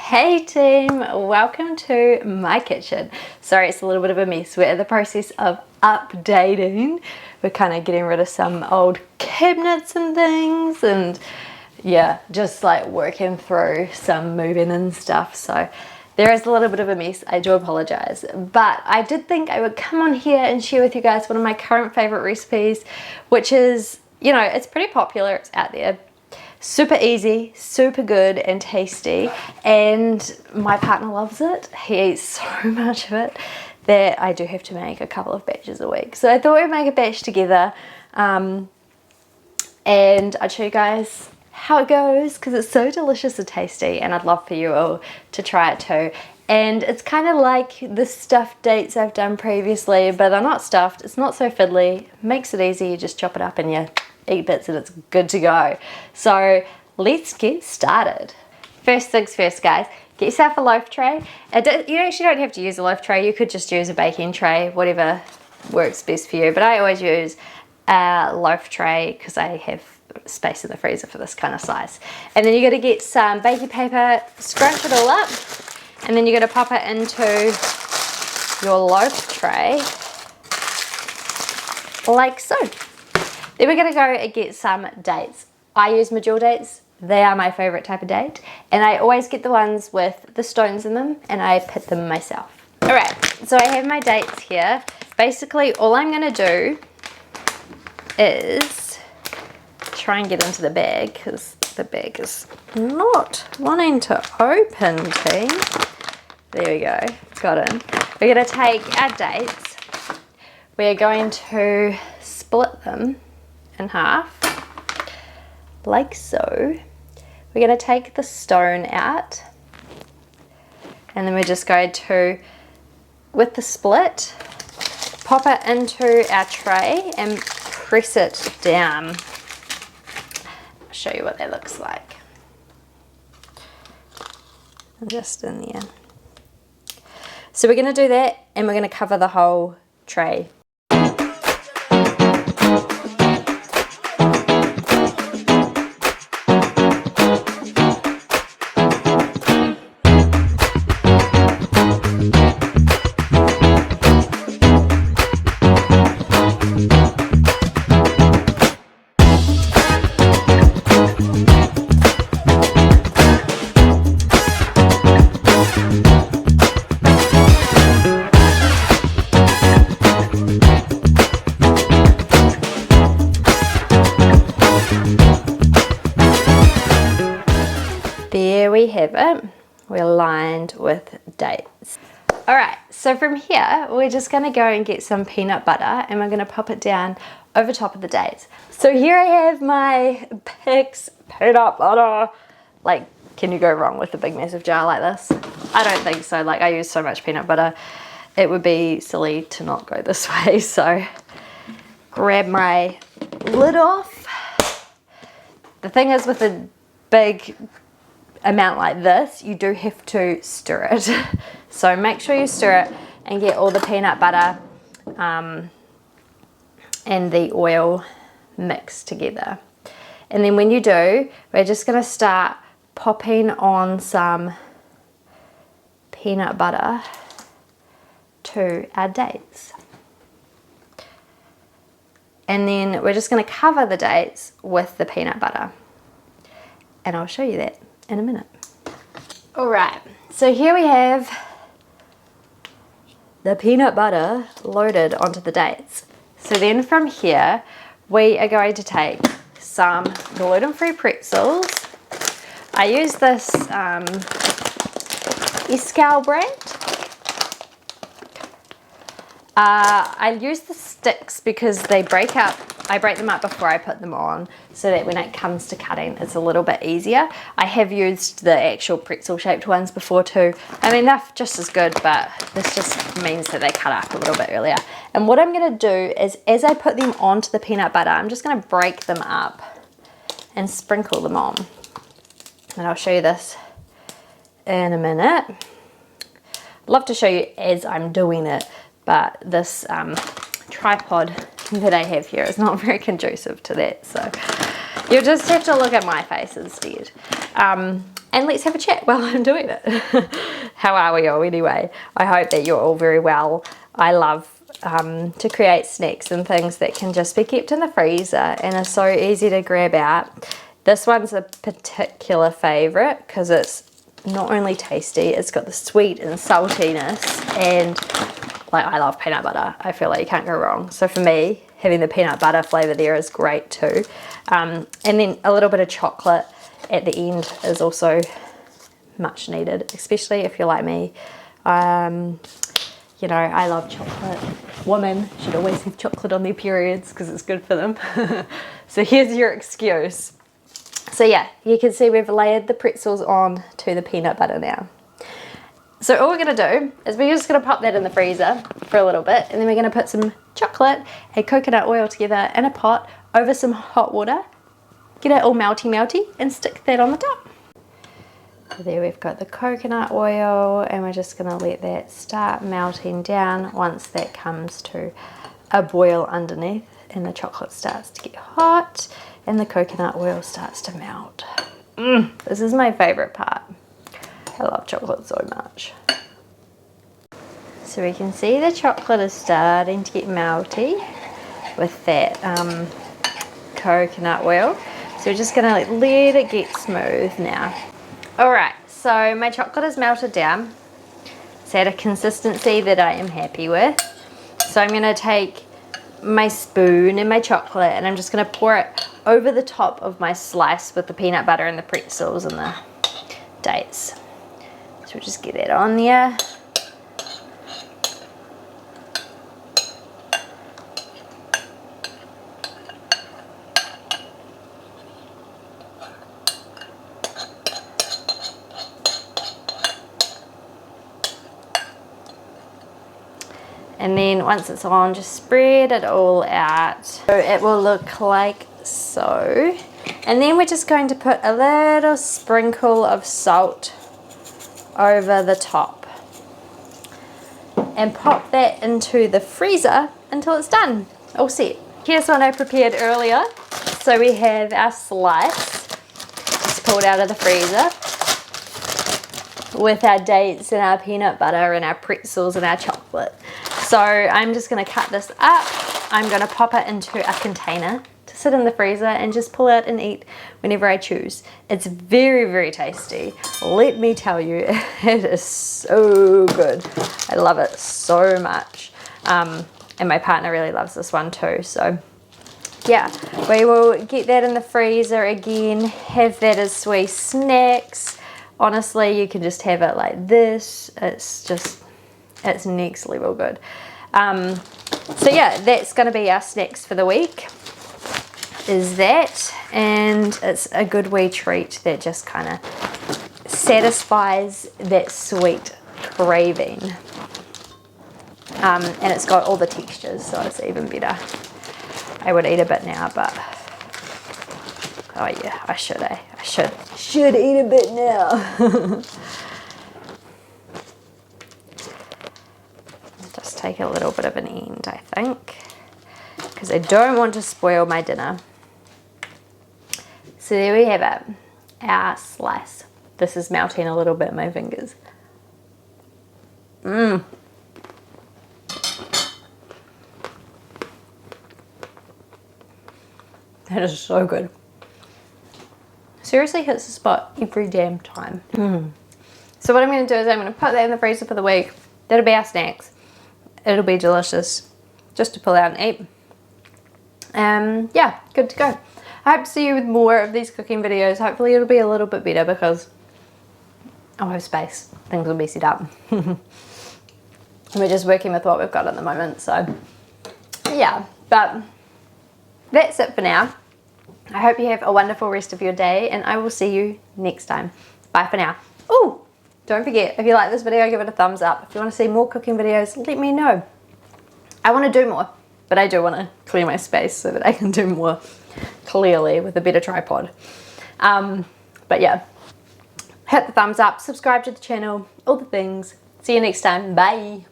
Hey team, welcome to my kitchen. Sorry, it's a little bit of a mess. We're in the process of updating. We're kind of getting rid of some old cabinets and things, and yeah, just like working through some moving and stuff. So there is a little bit of a mess. I do apologize, but I did think I would come on here and share with you guys one of my current favorite recipes, which is, it's pretty popular. It's out there. Super easy, super good and tasty, and my partner loves it. He eats so much of it that I do have to make a couple of batches a week. So I thought we'd make a batch together, and I'd show you guys how it goes because it's so delicious and tasty, and I'd love for you all to try it too. And it's kind of like the stuffed dates I've done previously, but they're not stuffed. It's not so fiddly. Makes it easy. You just chop it up and you eat bits and it's good to go. So let's get started. First things first, guys, get yourself a loaf tray. You actually don't have to use a loaf tray. You could just use a baking tray, whatever works best for you. But I always use a loaf tray because I have space in the freezer for this kind of size. And then you got to get some baking paper, scrunch it all up, and then you got to pop it into your loaf tray like so. Then we're going to go and get some dates. I use medjool dates. They are my favorite type of date. And I always get the ones with the stones in them, and I pit them myself. All right, so I have my dates here. Basically, all I'm going to do is try and get into the bag because the bag is not wanting to open, team. There we go, got in. We're going to take our dates. We're going to split them in half, like so. We're going to take the stone out, and then we're just going to, with the split, pop it into our tray and press it down. I'll show you what that looks like. Just in there. So we're going to do that, and we're going to cover the whole tray. There we have it. We're lined with dates. All right, so from here, we're just gonna go and get some peanut butter, and we're gonna pop it down over top of the dates. So here I have my Pig's peanut butter. Like, can you go wrong with a big massive jar like this? I don't think so. Like, I use so much peanut butter, it would be silly to not go this way. So grab my lid off. The thing is, with a big amount like this, you do have to stir it. So make sure you stir it and get all the peanut butter and the oil mixed together. And then when you do, we're just going to start popping on some peanut butter to our dates. And then we're just going to cover the dates with the peanut butter. And I'll show you that in a minute. All right, so here we have the peanut butter loaded onto the dates. So then from here, we are going to take some gluten-free pretzels. I use this Escal brand. I use the sticks because they break up. I break them up before I put them on so that when it comes to cutting, it's a little bit easier. I have used the actual pretzel shaped ones before too. I mean, they're just as good, but this just means that they cut up a little bit earlier. And what I'm gonna do is, as I put them onto the peanut butter, I'm just gonna break them up and sprinkle them on. And I'll show you this in a minute. I'd love to show you as I'm doing it, but this tripod that I have here is not very conducive to that, so you'll just have to look at my face instead. and let's have a chat while I'm doing it. How are we all anyway? I hope that you're all very well. I love to create snacks and things that can just be kept in the freezer and are so easy to grab out. This one's a particular favourite because it's not only tasty, it's got the sweet and saltiness, and like, I love peanut butter. I feel like you can't go wrong. So for me, having the peanut butter flavour there is great too. And then a little bit of chocolate at the end is also much needed, especially if you're like me. You know, I love chocolate. Women should always have chocolate on their periods because it's good for them. So here's your excuse. So yeah, you can see we've layered the pretzels on to the peanut butter now. So all we're going to do is we're just going to pop that in the freezer for a little bit, and then we're going to put some chocolate and coconut oil together in a pot over some hot water, get it all melty, and stick that on the top. So there we've got the coconut oil, and we're just going to let that start melting down once that comes to a boil underneath and the chocolate starts to get hot and the coconut oil starts to melt. This is my favourite part. I love chocolate so much. So we can see the chocolate is starting to get melty with that coconut oil. So we're just going to let it get smooth now. Alright, so my chocolate is melted down. It's at a consistency that I am happy with. So I'm going to take my spoon and my chocolate, and I'm just going to pour it over the top of my slice with the peanut butter and the pretzels and the dates. So we'll just get that on there. And then once it's on, just spread it all out. So it will look like so. And then we're just going to put a little sprinkle of salt over the top. And pop that into the freezer until it's done. All set. Here's one I prepared earlier. So we have our slice just pulled out of the freezer with our dates and our peanut butter and our pretzels and our chocolate. So I'm just going to cut this up. I'm going to pop it into a container to sit in the freezer and just pull out and eat whenever I choose. It's very, very tasty. Let me tell you, it is so good. I love it so much. And my partner really loves this one too. So yeah, we will get that in the freezer again, have that as sweet snacks. Honestly, you can just have it like this. It's next level good. So yeah, that's going to be our snacks for the week, is that, and it's a good wee treat that just kind of satisfies that sweet craving. And it's got all the textures, so it's even better. I would eat a bit now, but oh yeah, I should eat a bit now. Just take a little bit of an end, I think, because I don't want to spoil my dinner. So there we have it, our slice. This is melting a little bit in my fingers. That is so good. Seriously hits the spot every damn time. So what I'm going to do is I'm going to put that in the freezer for the week. That'll be our snacks. It'll be delicious just to pull out and eat. Yeah, good to go. I hope to see you with more of these cooking videos. Hopefully it'll be a little bit better because I'll have space. Things will be set up. We're just working with what we've got at the moment. So yeah, but that's it for now. I hope you have a wonderful rest of your day, and I will see you next time. Bye for now. Oh, don't forget, if you like this video, give it a thumbs up. If you want to see more cooking videos, let me know. I want to do more, but I do want to clear my space so that I can do more clearly with a better tripod. But yeah, hit the thumbs up, subscribe to the channel, all the things. See you next time. Bye.